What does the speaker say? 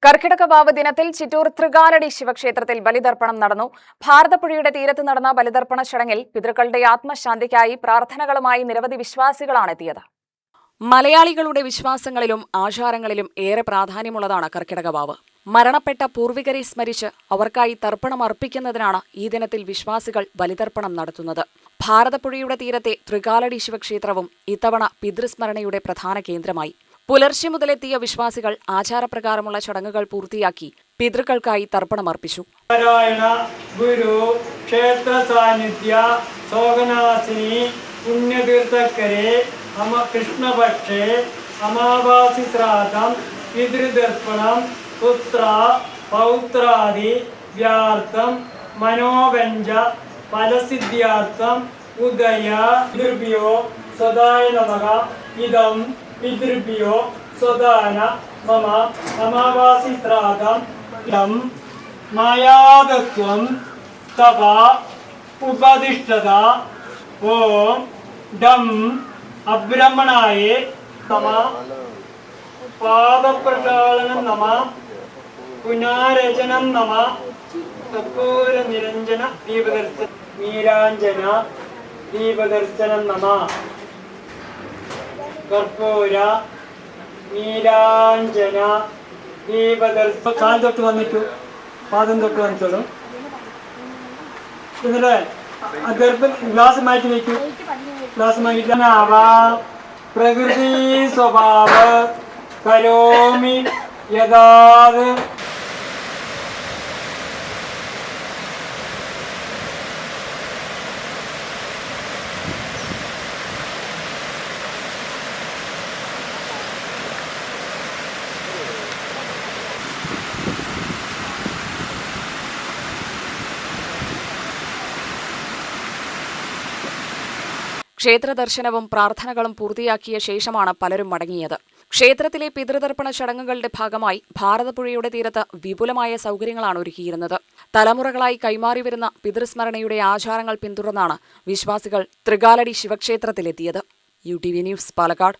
കർക്കിടക വാവ് ദിനത്തിൽ ചിറ്റൂർ തൃകാലടി ശിവക്ഷേത്രത്തിൽ ബലിതർപ്പണം നടന്നു. ഭാരതപ്പുഴയുടെ തീരത്ത് നടന്ന ബലിതർപ്പണ ചടങ്ങിൽ പിതൃക്കളുടെ ആത്മശാന്തിക്കായി പ്രാർത്ഥനകളുമായി നിരവധി വിശ്വാസികളാണ് എത്തിയത്. മലയാളികളുടെ വിശ്വാസങ്ങളിലും ആചാരങ്ങളിലും ഏറെ പ്രാധാന്യമുള്ളതാണ് കർക്കിടക വാവ്. മരണപ്പെട്ട പൂർവികരെ സ്മരിച്ച് അവർക്കായി തർപ്പണം അർപ്പിക്കുന്നതിനാണ് ഈ ദിനത്തിൽ വിശ്വാസികൾ ബലിതർപ്പണം നടത്തുന്നത്. ഭാരതപ്പുഴയുടെ തീരത്തെ തൃകാലടി ശിവക്ഷേത്രവും ഇത്തവണ പിതൃസ്മരണയുടെ പ്രധാന കേന്ദ്രമായി. പുലർച്ചെ മുതലെത്തിയ വിശ്വാസികൾ ആചാരപ്രകാരമുള്ള ചടങ്ങുകൾ പൂർത്തിയാക്കി പിതൃക്കൾക്കായി തർപ്പണമർപ്പിച്ചു. ഗുരു ക്ഷേത്ര സാന്നിധ്യ സോഗനാസിനി പുണ്യതീർത്ഥക്കരെ കൃഷ്ണപക്ഷേ അമാവാസി ശ്രാദ്ധം പിതൃതർപ്പണം പുത്ര പൗത്രാദി വ്യാർത്ഥം മനോവഞ്ച ഫലസിദ്ധ്യാർത്ഥം ഉദയ പിതൃഭ്യോ സദായ നമഃ ഇദം പിതൃഭ്യോ സദാന മമ അമാവാസി ശ്രാദ്ധം ഇദം മായാദത്വം തവ ഉപദിഷ്ടത ഓം ഡം അബ്രഹ്മണായേ നമ പാദപ്രക്ഷാളനം നമ പുനാരചനം നമ കർപ്പൂര നിരഞ്ജന നീരാഞ്ജന ദീപദർശനം നമ കർപ്പൂര നീരാഞ്ജന ദീപദർശനം. കാൽ തൊട്ട് വന്നിട്ടു, പാദം തൊട്ട് വന്നിട്ടുള്ളൂ. എന്നിട്ട് ഗർഭം ഗ്ലാസ് മാറ്റി വയ്ക്കൂ. ഗ്ലാസ് മാറ്റിവാ പ്രകൃതി സ്വഭാവ കരോമി യഥാത്. ക്ഷേത്ര ദർശനവും പ്രാർത്ഥനകളും പൂർത്തിയാക്കിയ ശേഷമാണ് പലരും മടങ്ങിയത്. ക്ഷേത്രത്തിലെ പിതൃതർപ്പണ ചടങ്ങുകളുടെ ഭാഗമായി ഭാരതപ്പുഴയുടെ തീരത്ത് വിപുലമായ സൗകര്യങ്ങളാണ് ഒരുക്കിയിരുന്നത്. തലമുറകളായി കൈമാറി വരുന്ന പിതൃസ്മരണയുടെ ആചാരങ്ങൾ പിന്തുടർന്നാണ് വിശ്വാസികൾ തൃകാലടി ശിവക്ഷേത്രത്തിലെത്തിയത്. UTV news, Palakkad.